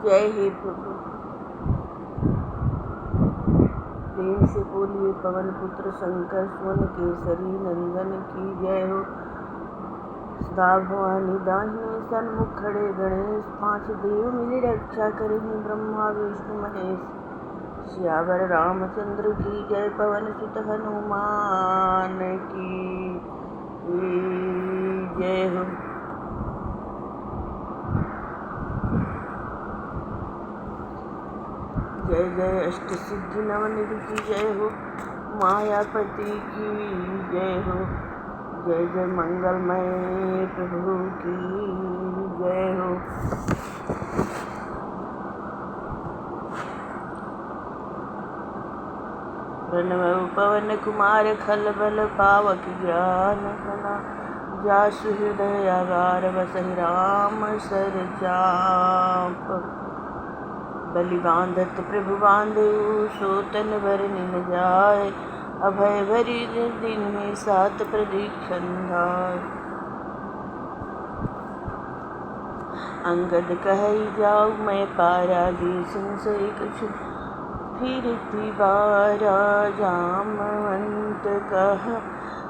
जय हे प्रभु। प्रेम से बोलिए पवन पुत्र शंकर सुवन केसरी नंदन की जय हो। सदा भवानी दाहिने सन्मुख खड़े गणेश, पांच देव मिली रक्षा करें ब्रह्मा विष्णु महेश। सियावर रामचंद्र की जय, पवन सुत हनुमान की जय हो। जय जय अष्ट सिद्धि नवनिधि की जय हो, मायापति की जय हो। जय जय मंगलमय प्रभु की जय हो। प्रणव पवन कुमार खल बल पावक ज्ञान कला, जासु हृदय आगार बसहि राम सर चाप। बलि बांधत प्रभु बांधउ, सोतन बरनि न जाय। अभय भरि दिन में सात प्रदीक्षण धाय। अंगद कहई जाऊ मैं पारा, दीसिन सोई कछु फिरति बारा। जामवंत कह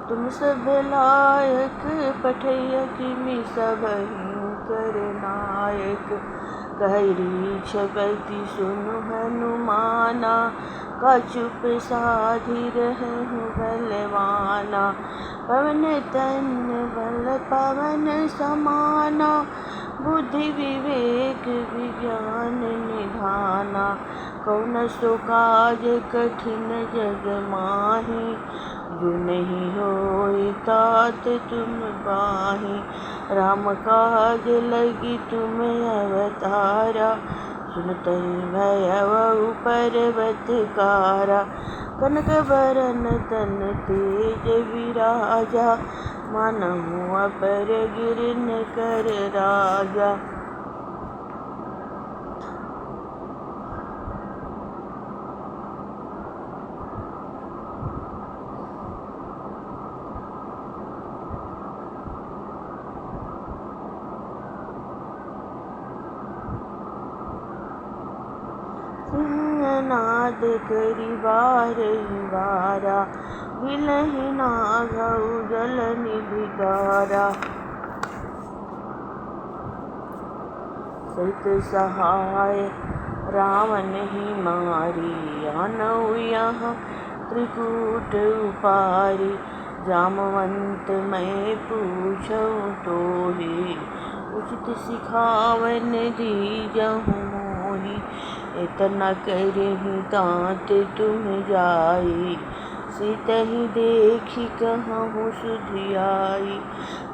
तुम सब लायक, पठैया किमि सबहि कर नायक। कहई रीछपति सुनु हनुमाना, का चुप साधि रहु बलवाना। पवन तनय बल पवन समाना, बुद्धि विवेक विज्ञान निधाना। कौन सो काज कठिन जग माहि, जो नहीं होई तात तुम बाहि। राम काज लगी तुम अवतारा, सुनतहि भयउ पर्वत कारा। कनक बरन तन तेज विराजा, मानहु अपर गिरन कर राजा। सिंहनाद करि बारहि बारा, बिलहि नागउ जल निधि गारा। सहित सहाय रावण ही मारी, आनउ यहाँ त्रिकूट उपारी। जामवंत मैं पूछऊँ तोहि, उचित सिखावन दीजहु मोहि। इतना करहि तात तुम जाई, सीतहि देखि कहूँ सुधियाई।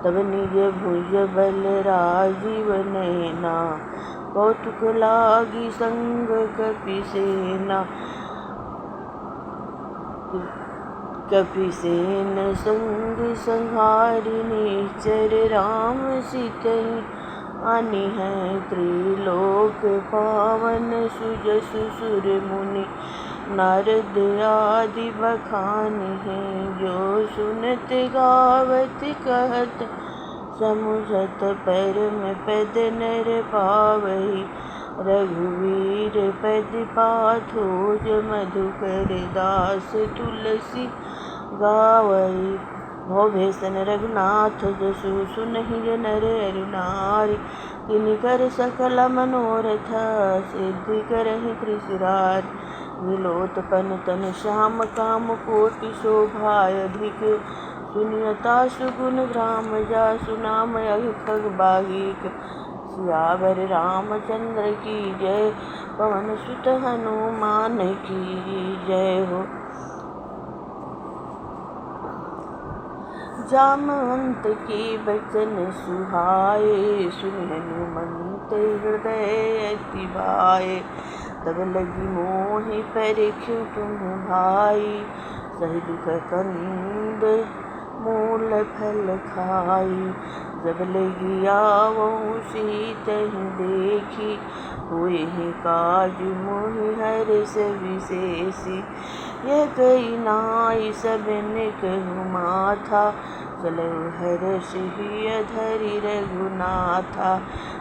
तब निज भुज बल राजीव नयना, कौतुक लागी संग कपिसेना। कपिसेन संग संहारि निश्चर, राम सीतहि आनी है त्रिलोक पावन। सुजसु सुर मुनि नारद आदि बखानी है, जो सुनत गावत कहत समुझत परम पद नर पावहि। रघुवीर पद पाथोज मधुकर दास, तुलसी गावई। भव भेषन रघुनाथ जसु, सुनहि नर अरु नारी। किन्कर सकल मनोरथ, सिद्धि करहि त्रिपुरारी। नीलोत्पन तन श्याम काम, कोटि शोभायधिक। सुनियता सुगुन ग्राम जासु, नाम अगखग बागीक। सियावर रामचंद्र की जय, पवन सुत हनुमान की जय हो। जामवंत के बचन सुहाए, सुनि हनुमंत हृदय अति भाए। तब लगी मोहि परिख्यु तुम भाई, सहि दुख कंद मूल फल खाई। जब लगी आवहु सीतहि देखी, होहि काज मोहि हर्ष विशेषी। यह कई नाई सब निकहु माथा, चलऊ हर्षि धरि रघुनाथा।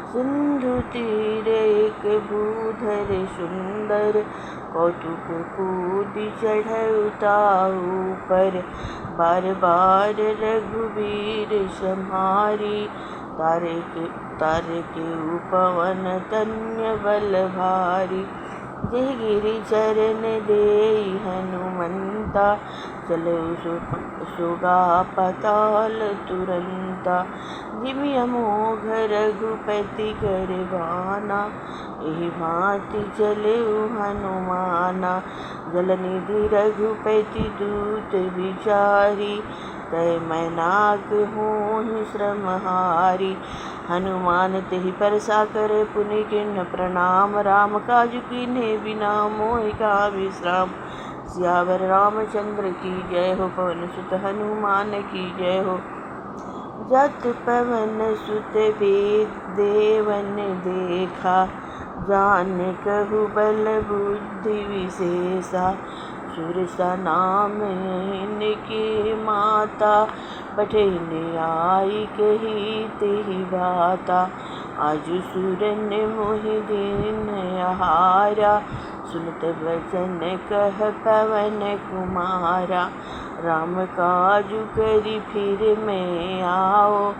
सिंधु तीर एक भूधर सुंदर, कौतुक कूदि चढ़ ताहू पर। बार बार रघुबीर सम्हारी, तारके पवन तन्य बल भारी। जय गिरि चरण देई हनुमंता, चलऊ सुगा पाताल तुरंता। जिमि अमोघ रघुपति कर बाना, एहि भांति चलऊ हनुमाना। जलनिधि रघुपति दूत बिचारी, तय मैनाक होहि श्रमहारी। हनुमान तेहि परसा करे पुनि किन्ह प्रणाम, राम काजु कीन्हे बिना मोहि कहा विश्राम। सियावर रामचंद्र की जय हो, पवन सुत हनुमान की जय हो। जत पवन सुत देवन देखा, जान कहु बल बुद्धि विशेषा। सुरसा नाम इनके माता, पठेन आई कही तेहि बाता। आजु सुरन मोहि दीन आहारा, सुनत बचन कह पवन कुमारा। राम काजु करि फिर मैं आओ,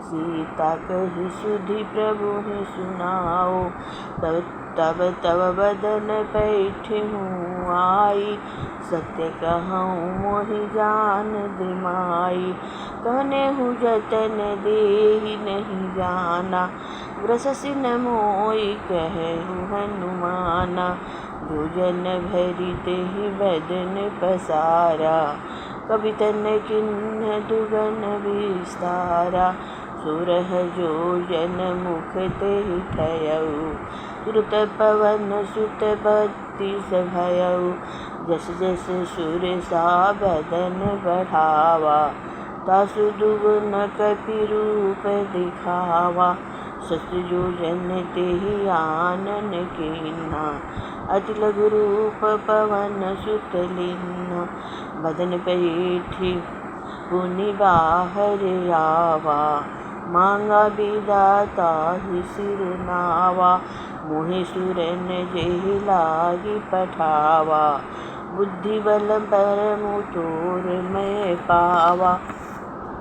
सीता कहि सुधि प्रभु सुनाओ। तब बदन पैठिहूँ आई, सत्य कहूँ मोहि जान दिमाई। कहनेहु जतन देहि नहीं जाना, ग्रससि न मोहि कहेहु हनुमाना। जो जन भरि तेहि बदन पसारा, कवि तन किन्ह दुगन विस्तारा। सोरह जो जन मुख तेहि ठयऊ, तुरत पवन सुत बत्तीस भयऊ। जस जस सुरसा बदन बढ़ावा, तासु दुगुन कपि रूप दिखावा। सस जो जन तेहि आनन कीन्हा, अति लघु रूप पवन सुत लीन्हा। बदन पैठी पुनि बाहर आवा, मांगा बिदा ताहि सिर नावा। मोहि सुरन जेहि लागी पठावा, बुद्धि बल परमु तोर मैं पावा।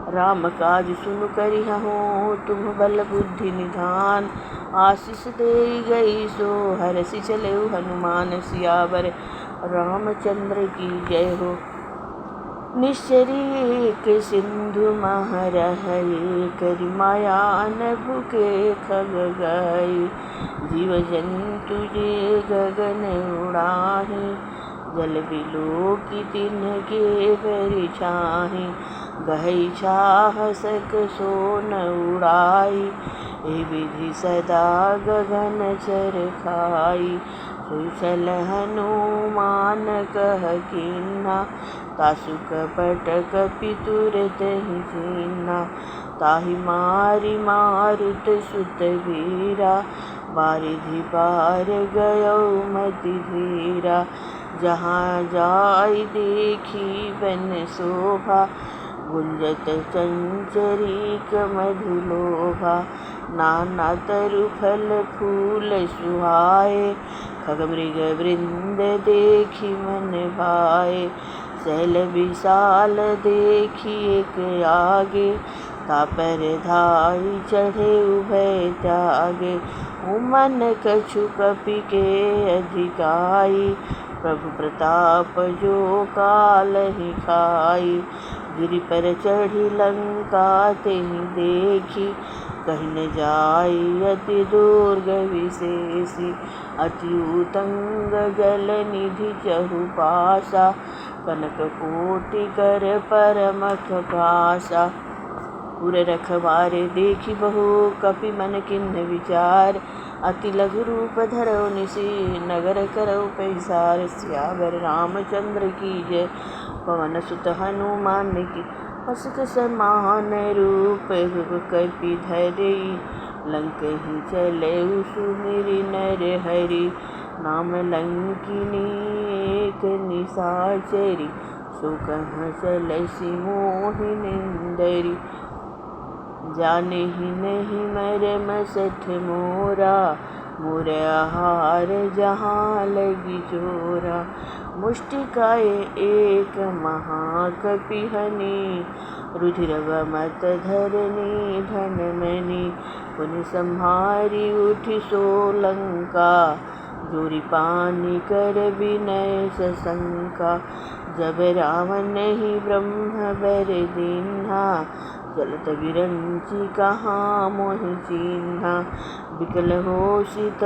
राम काज सुनु करिहूँ तुम बल बुद्धि निधान, आशीष देई गई सो हरषि चलेउ हनुमान। सियावर रामचंद्र की जय हो। निश्चरी एक सिंधु महरहइ, करि माया नभु के खग गई। जीव जंतु जे गगन उड़ाहि, जल बिलोकी तिनके बरि छाहि। गहई साहसक सो न उड़ाई, एहि विधि सदा गगन चर खाई। सोई सल हनुमान कह कीन्हा, तासु कपट कपि तुरतहि चीन्हा। ताहि मारि मारुत सुत वीरा, बारिधि पार गयौ मति धीरा। जहाँ जाई देखी बन शोभा, गुंजत चंचरीक मधुलोभा। नाना तरु फल फूल सुहाए, खग मृग वृंद देखी मन भाए। सहल विशाल देखी एक आगे, तापर धाई चढ़े उभय त्यागे। उमन कछु कपि के अधिकाई, प्रभु प्रताप जो कालहि खाई। गिरि पर चढ़ी लंका तेहि देखी, कहि न जाई अति दुर्ग विशेषी। अति उत्तंग जल निधि चहु पासा, कनक कोटि कर परमख कासा। पुर रखवारे देखी बहु कपि मन किन्ह विचार, अति लघु रूप धरऊ निसि नगर करऊ पैसार। सियावर रामचंद्र की जय, पवन सुत हनुमान की। असक समान रूप कपि धरई, लंकहि चलेउ सुमिरि नर हरि। नाम लंकिनी एक निशाचरी, सो कहाँ चलसि मोहि निंदरी। जाने ही नहीं मरम सठ मोरा, मोर आहार जहाँ लगी चोरा। मुष्टिकाय एक महाकपिहनि, रुधिरव मत धरनी धनमणि। पुनि संहारी उठि सोलंका, जोरी पानी कर विनय सशंका। जब रावण ही ब्रह्म बर दीन्हा, चलत विरंचि कहाँ मोहि चिन्हा। विकल होशित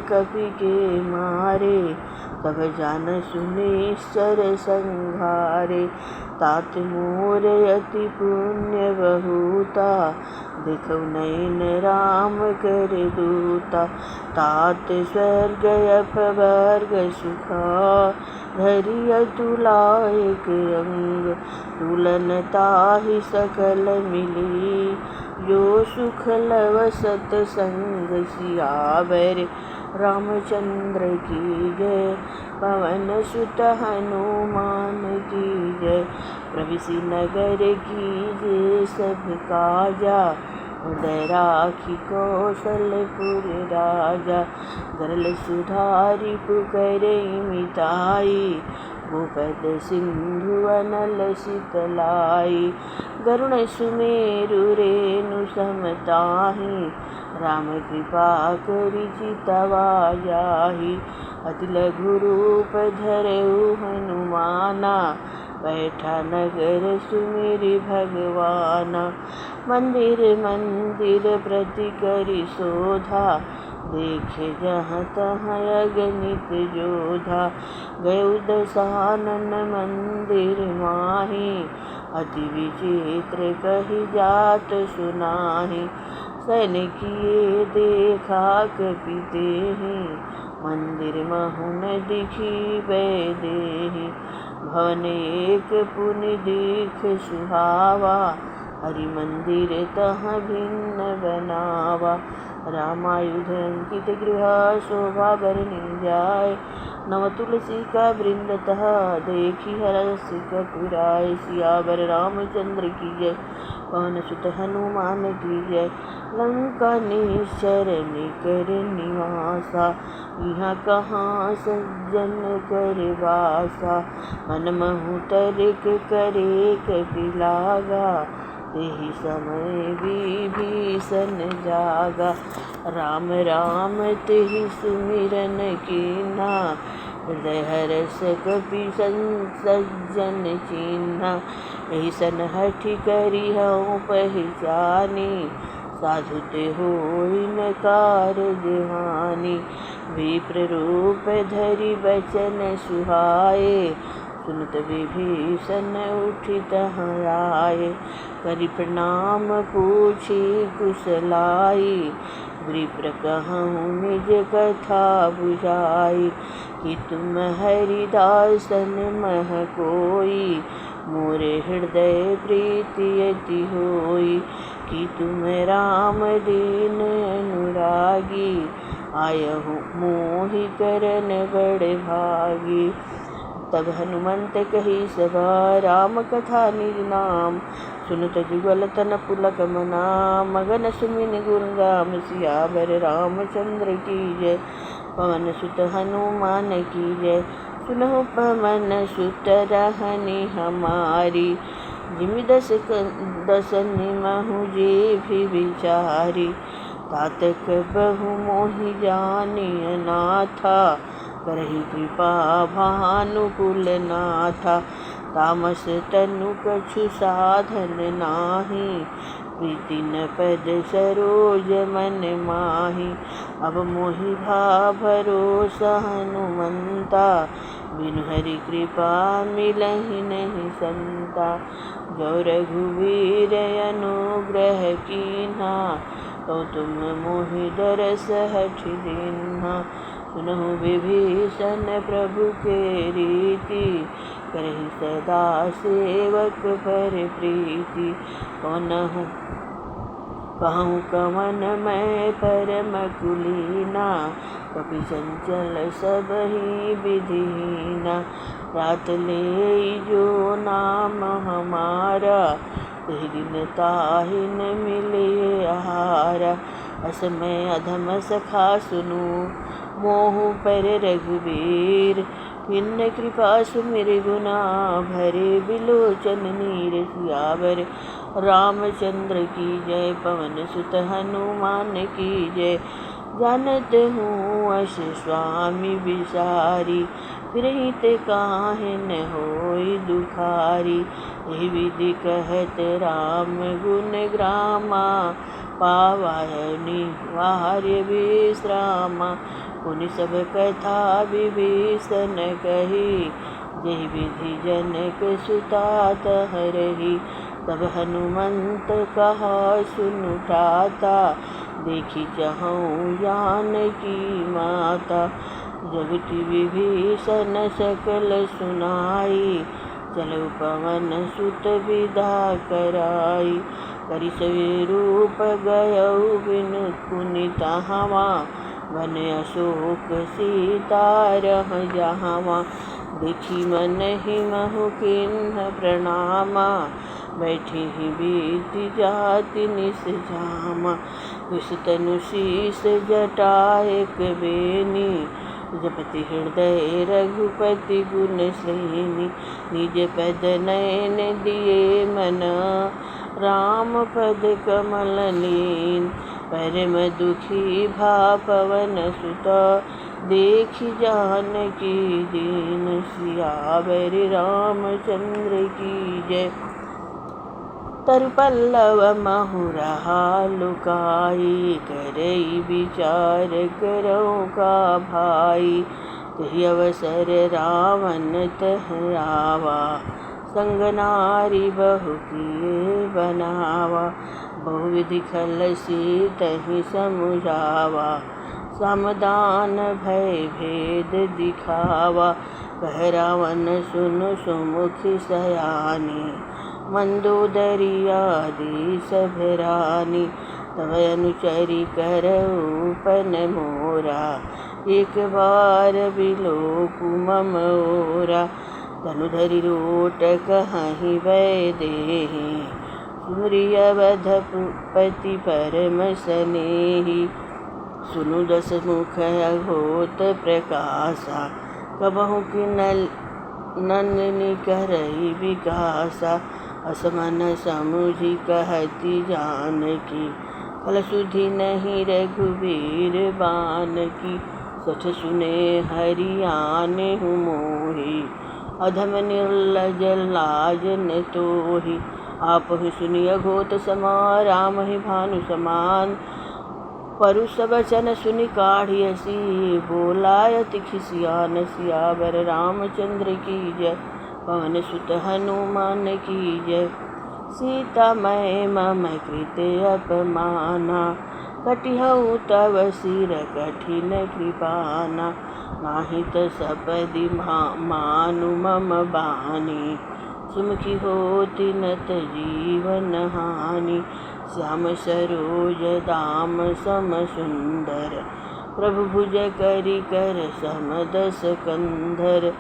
कपि के मारे, तब जानसु निश्चर संहारे। तात मोर अति पुण्य बहुता, देखौ नयन राम कर दूता। तात स्वर्ग अपवर्ग सुखा, धरि अतुलायक अंग। तुलन ताहि सकल मिली, जो सुख लव सतसंग। सियावर रामचंद्र की जय, पवन सुत हनुमान की जय। प्रविशि नगर कीजे सब काजा, हृदय राखी कौशलपुर राजा। गरल सुधारि पुकरइ मिताई, भूपद सिंधु अनल शीतलाई। गरुण सुमेरु रेणु सम ताहि, राम कृपा करि चितवा जाहि। अति लघु रूप धरऊ हनुमाना, बैठा नगर सुमिरि भगवाना। मंदिर मंदिर प्रति करि शोधा, देखे जहाँ तहाँ अगणित जोधा। गयो दसानन मंदिर माहि, अति विचित्र कहि जात सुनाहि। सन किए देखा कपि तेहि, मंदिर महु न दिखिबै देहि। भवन एक पुनि दिख सुहावा, हरि मंदिर तहाँ भिन्न बनावा। रामायुध अंकित गृह शोभा बरनी जाय, नव तुलसी का वृंद तहा देखी हरष कपीराय। सियावर रामचंद्र की जय, पवन सुत हनुमान की जय। लंका निश्चर निकर निवासा, यहाँ कहाँ सज्जन कर वासा। मन महु तरिक करे कपि लागा, तेहि समय विभीषण जागा। राम राम तेहि सुमिरन कीन्हा, हृदय हर्ष कपि सज्जन चिन्हा। एहि सन हठि करिहउँ पहिचानी, साधु ते होई न कारज हानि। विप्र रूप धरि बचन सुहाए, सुनत विभीषण उठि तहाँ आए। करि प्रणाम पूछी कुशलाई, विप्र कहउँ निज कथा बुझाई। कि तुम हरिदासन मह कोई, मोरे हृदय प्रीति अति होई। कि तुम राम दीन अनुरागी, आयहु मोहि करन बड़ भागी। तब हनुमंत कही सभा, राम कथा निज नाम। सुनत जुगल तन पुलक मना, मगन सुमिन गुण गाम। सियावर रामचंद्र की जय, पवन सुत हनुमान की जय। सुनहु पवन सुत रहनि हमारी, जिमि दसन महु जेभी विचारी। तात कबहु मोहि जानिय नाथा, करहि कृपा भानुकुल नाथा। तामस तनु कछु साधन नाही, प्रीति न पद सरोज मन माहि। अब मोहि भा भरोसा हनुमंता, बिनु हरि कृपा मिलहि नहीं संता। जो रघुवीर अनुग्रह कीन्हा, तो तुम मोहि दरस हठि दीन्हा। सुनहु विभीषण प्रभु के रीति, करहि सदा सेवक पर प्रीति। कहूँ कवन मैं परम कुलीना, कपि चंचल सबहि विधिहीना। रात लेई जो नाम हमारा, तेहि दिन ताहि न मिले आहारा। असमय अधम सखा सुनु मोहु पर रघुबीर। किन्न कृपा सुमिर गुना भरे बिलोचन नीर। सियावर रामचंद्र की जय पवन सुत हनुमान की जय। जानत हूँ अस स्वामी विसारी फिरहित काहे न होई दुखारी। एहि विधि कहत राम गुण ग्रामा पावनि वार्य विश्रामा। पुनि सब कथा विभीषण कही जेहि विधि जनक सुता तहरही। तब हनुमंत कहा सुनु ठाता देखी चहु जानकी माता। जगति विभीषण सकल सुनाई चलउ पवन सुत विदा कराई। करि स्वरूप गयउ बिनु पुनि तहवा वन अशोक सीता रह जहवा। देखी मन ही महु किन्ह प्रणामा बैठी ही बीति जाति निस जामा। कुश तनु शीस जटायक बेनी जपति हृदय रघुपति गुण श्रेणी। निज पद नयन दिए मन राम पद कमल लीन। परम दुखी भा पवन सुत देखि जानकी दीन। सियावर रामचंद्र की जय। तरु पल्लव महु रहा लुकाई करई विचार करऊ का भाई। तेहि अवसर रावण तह आवा संग नारी बहु किए बनावा। बहुविधि खल सीतहि समुझावा सामदान भय भेद दिखावा। कह रावण सुनु सुमुखि सयानी मंदोदरी आदि सब रानी। तव अनुचरी करऊ पन मोरा एक बार बिलोकु मम ओरा। तनु धरि रोट कहीं वै देहि सुमरि अवधपति परम सनेहि। सुनु दस मुख अघोत प्रकाशा कबहु कि नन्नि करई विकासा। असमन समुझि कहती जानकी फल सुधि नहीं रघुबीर बानकी। सठ सुने हरि आनेहु मोहि अधम निर्लज लाज न तोहि। आपहि सुनि अघोत समा रामहि भानु समान। परुष बचन सुनि काढ़ी हसी बोलायति खिसियान। सियावर रामचंद्र की जय पवन सुत हनुमान की जय। सीता मैं मम कृत अपमाना कटिहउ तव सिर कठिन कृपाना। नाही त सपदि मानु मम बानी सुमुखी होति नत जीवन हानि। श्याम सरोज दाम सम सुंदर प्रभु भुज करि कर सम दस कंधर।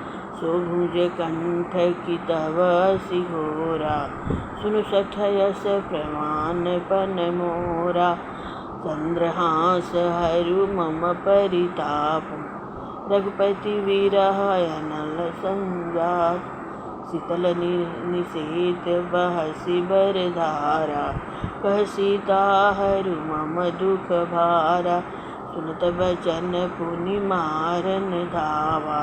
सो भुज कंठ की तव सिघोरा सुनु सठ यस प्रमाण पन मोरा। चंद्रहास हरु मम परिताप रघुपति विरह अनल संजात। शीतल निषेध बहसि बरधारा कह सीता हरु मम दुख भारा। सुनत बचन पुनि मारन धावा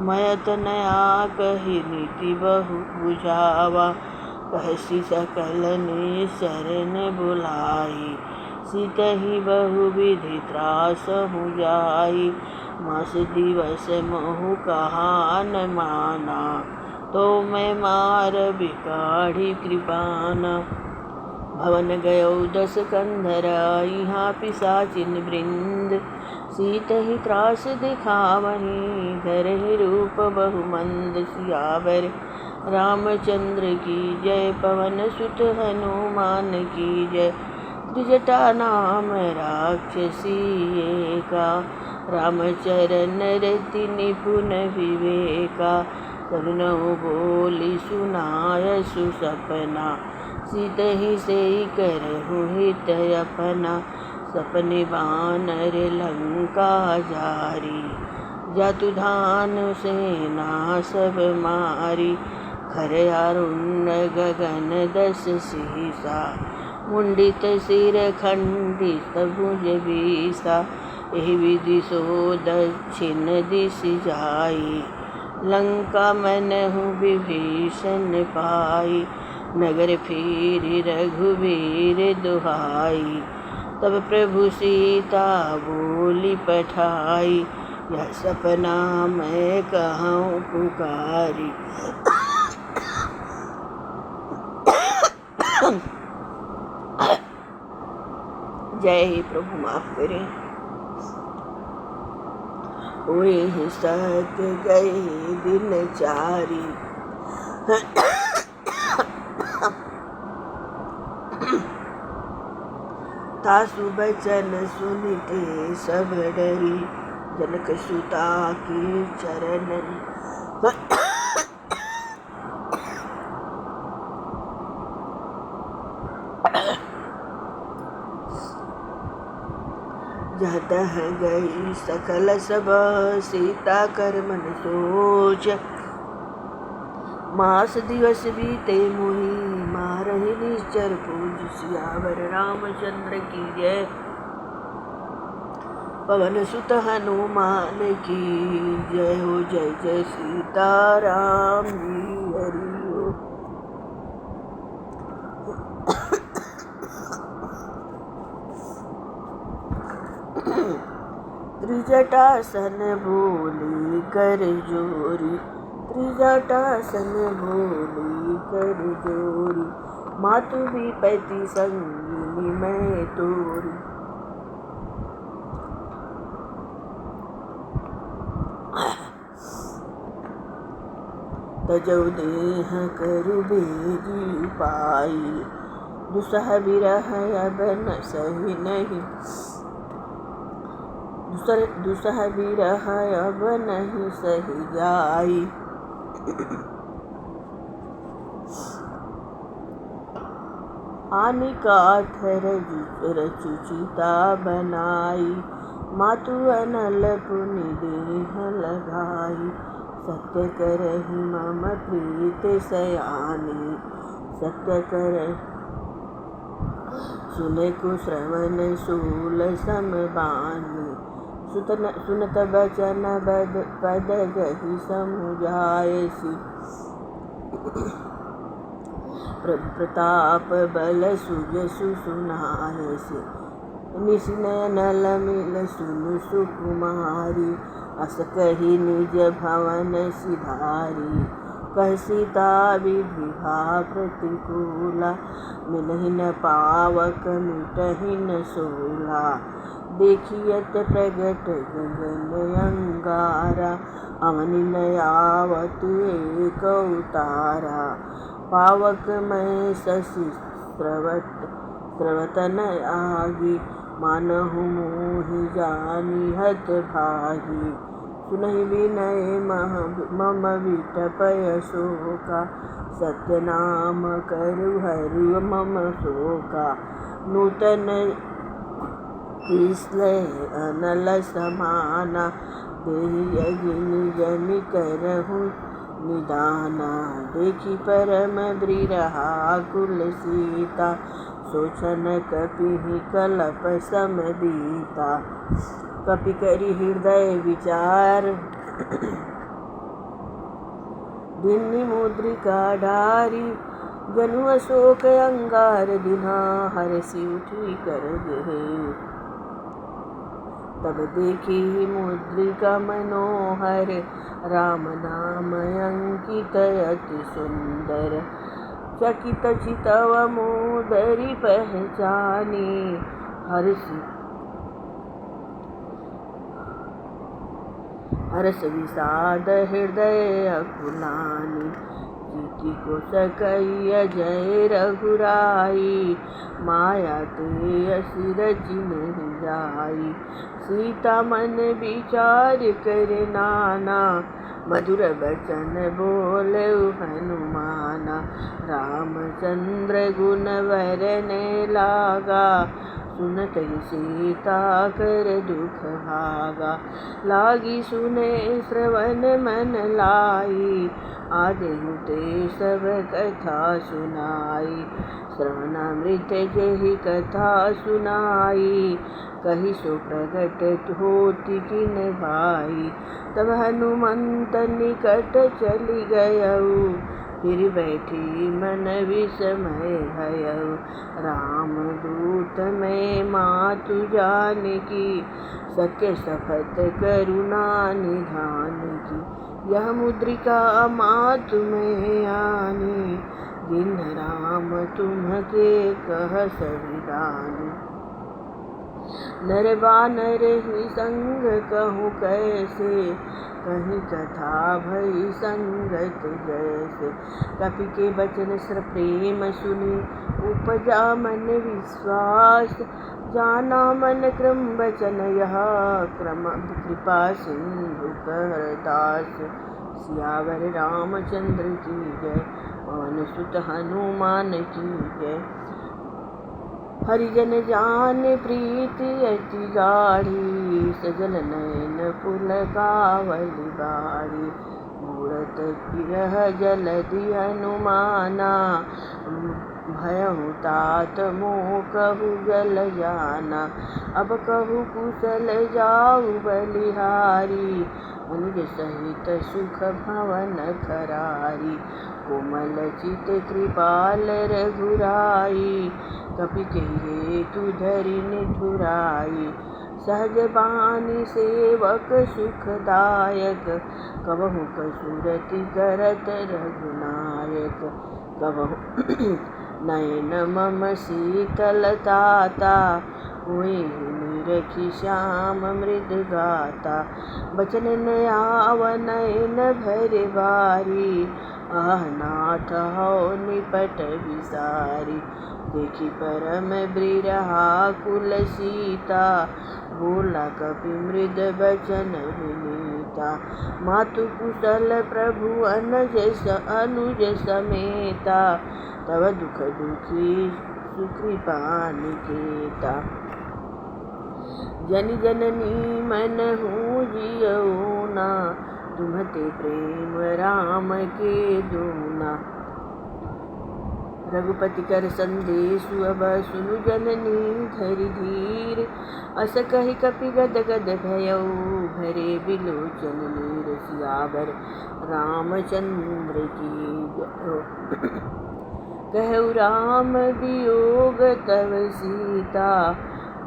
मयत नया कहि नीति बहु बुझावा। कहसी सकल ने शरण बुलाई सीतहि बहु विधि त्रासहु जाई। मास दिवस महु कहा न माना तो मैं मार बिकाढ़ी कृपाना। भवन गयौ दस कंधरा यहाँ पिशाचिन वृंद। सीतहि त्रास दिखावहीं धरहि रूप बहुमंद। सियावर रामचंद्र की जय पवन सुत हनुमान की जय। त्रिजटा नाम राक्षसी एका रामचरण रति निपुण विवेका। करुणहु बोली सुनाय सुसपना सीतहि से करहु हित अपना, सपने बानर लंका जारी। जातु धान सेना सब मारी, खर अरुण गगन दस सीसा। मुंडित सिर खंडित भुज बीसा, एहि विधि सो दक्षिण दिश जाई। लंका मनहु विभीषण पाई, नगर फिरि रघुवीर दुहाई। तब प्रभु सीता बोली पठाई, यह सपना मैं कहूँ पुकारी। जय हे प्रभु, माफ करें। हुए सत गए दिन चारी, तासु बचन सुनिते सब डरी। जनक सुता के चरणन जह तह गई सकल सब, सीता कर मन सोच। मास दिवस बीते मुहि, मारहि निश्चर पूज। सियावर रामचंद्र की जय, पवन सुत हनुमान की जय हो। जय जय सीताराम जी हरि हो। त्रिजटासन बोली कर जोरी, त्रिजटासन बोली कर जोरी। मातु विपति संगिनी मैं तोरी, तजौ देह करु बेगी पाई। दुसह बिरह अब न सही नहीं, दुसह बिरह अब नहीं सही जाई। आनि काठ रचु चिता बनाई, मातु अनल पुनि देह लगाई। सत्य करहि मम प्रीत सयानी, सत्य करहि सुने को श्रवण शूल समबानी। सुनत बचन पद गहि समुझायसि, प्रताप बल सुजसु सुनायसि। निशिनयन मिल सुनु सुकुमारी, अस कहि निज भवन सिधारी। कह सीता विधि भा प्रतिकूला, मिलहि न पावक मिटहि न सोला। देखियत प्रगट गगन अंगारा, अवनि न आवत एक उतारा। पावक मैं शशि स्रवत न आगी, मानहु मोहि जानि हत भागी। सुनहि विनय मम विटपय शोका, सत्य नाम करु हरु मम शोका। नूतन किसलय अनल समाना, देहि अग्नि जनि करहु निदाना। देखि परम बिरहाकुल सीता, सोचन कपिहि कलप सम बीता। कपि करि हृदय विचार, दिन्नि मुद्रिका डारी। जनु अशोक अंगार दिन्हा, हरषि उठि कर गेहु। तब देखि मुद्रिका मनोहर, राम नाम अंकित अति सुंदर। चकित चितव मोदरि पहचानी, हर्ष विषाद हृदय अकुलानी। जीति को सकई अजय रघुराई, माया ते असी रचि नहीं जाई। सीता मन विचार कर नाना, मधुर बचन बोले हनुमाना, रामचंद्र गुण वरने लागा। सुनत सीता कर दुख भागा, लागी सुने श्रवण मन लाई। आदेहु ते सब कथा सुनाई, श्रवणामृत जेहि कथा सुनाई। कही सो प्रगट होती किन भाई, तब हनुमंत निकट चली गयऊ। फिर बैठी मन विस्मय भयऊ, रामदूत मैं मातु जानकी। सत्य शपथ करुणा निधान की, यह मुद्रिका मातु में आनी। दिन राम तुम्हके कह सविधान, नर बानर ही संग कहूँ कैसे। कहीं कथा भई संगत जैसे, कपि के बचन श्र प्रेम सुनी। उपजा मन विश्वास, जाना मन क्रम बचन यह। क्रम कृपा सिंधु कर दास, सियावर रामचंद्र की जय। पवन सुत हनुमान की जय। हरिजन जान प्रीति अति गाढ़ी, सजल नयन पुलकावली बाढ़ी। मूरत बिरह जलधि हनुमाना, भयहु तात मोह कहु जल जाना। अब कहु कुशल जाऊ बलिहारी, अनुज सहित सुख भवन करारी। कोमल चित कृपाल रघुराई, कपि के हेतु धरि निठुराई। सहज बानी सेवक सुखदायक, कबहु कसुरति करत रघुनायक। कबहु नयन मम शीतलताता, हुए निरखि श्याम मृद गाता। बचन न आव नयन भर बारी, आह नाथ हो निपट विसारी। देखि परम बिरहाकुल सीता, बोला कपि मृद बचन विनीता। मातु कुशल प्रभु अनुज समेता, तब दुख दुखी सुकृपा निकेता। जनि जननी मन हूँ जियऊना, तुम्हते प्रेम राम के दूना। रघुपति कर संदेशु अब सुनु जननी धरि धीर। अस कहि कपि गद गद भयऊ, भरे बिलोचन नीर। सियावर रामचंद्र की जय। कहु राम वियोग तव सीता,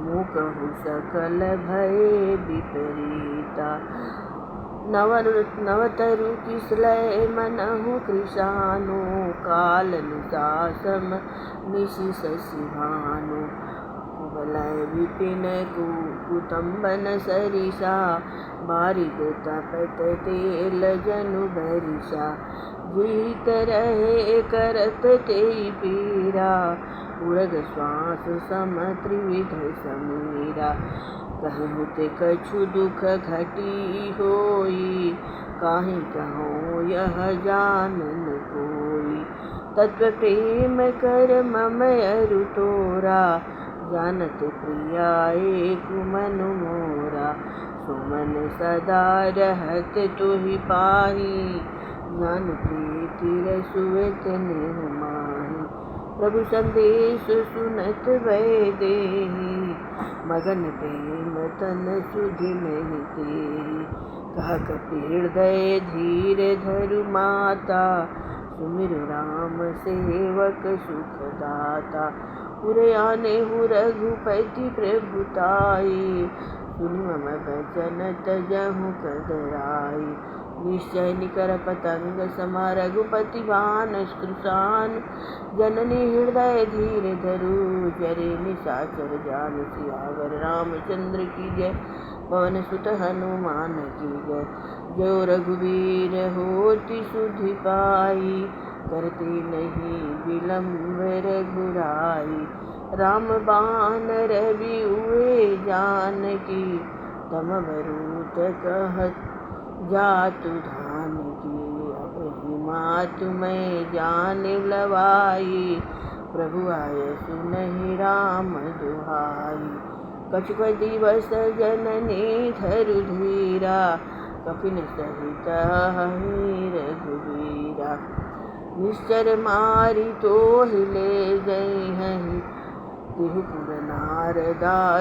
मुकहु सकल भय विपरीता। नवतरु किसलय मनहु कृशानु, काल निसासम निशि शशि भानु। कुवलय विपिन कुतुम्बन सरिसा, बारिद तपत तेल जनु बरिसा। जीत रहे करत तेई पीरा, उड़ग श्वास सम त्रिविध समीरा। कहूँ ते कछु दुख घटी होई, काहि कहूँ यह जानन कोई। तत्व प्रेम कर मम अरु तोरा, जानत प्रिया एक मनु मोरा। सुमन सदा रहत तुहि पाही, ज्ञान प्रीति रसुएत नेहु माही। प्रभु संदेश सुनत भय देहि, मगन प्रेम तन सुधि नहीं तेहि। कह कपि हृदय धीर धरु माता, सुमिरु राम सेवक सुखदाता। उरे आनेहु रघुपति प्रभुताई, सुनि मम बचन तजहु कदराई। निश्चय निकर पतंग समा रघुपति बान कृसान, जननी हृदय धीर धरु जरे निशाचर जान। सियावर रामचंद्र की जय। पवन सुत हनुमान की जय। जो रघुवीर होति सुधि पाई, करते नहीं विलम्ब रघुराई। राम बाण रवि हुए जानकी, तम बरूत कहत जातु धान मातु मैं जान लवाई। प्रभु आय सुनहि राम दुहाई। कछुक दिवस जननी धरु धीरा, कपिन सहित हहि रघुबीरा। निश्चर मारि तोहि ले जइहहि, तिहुपुर नारदा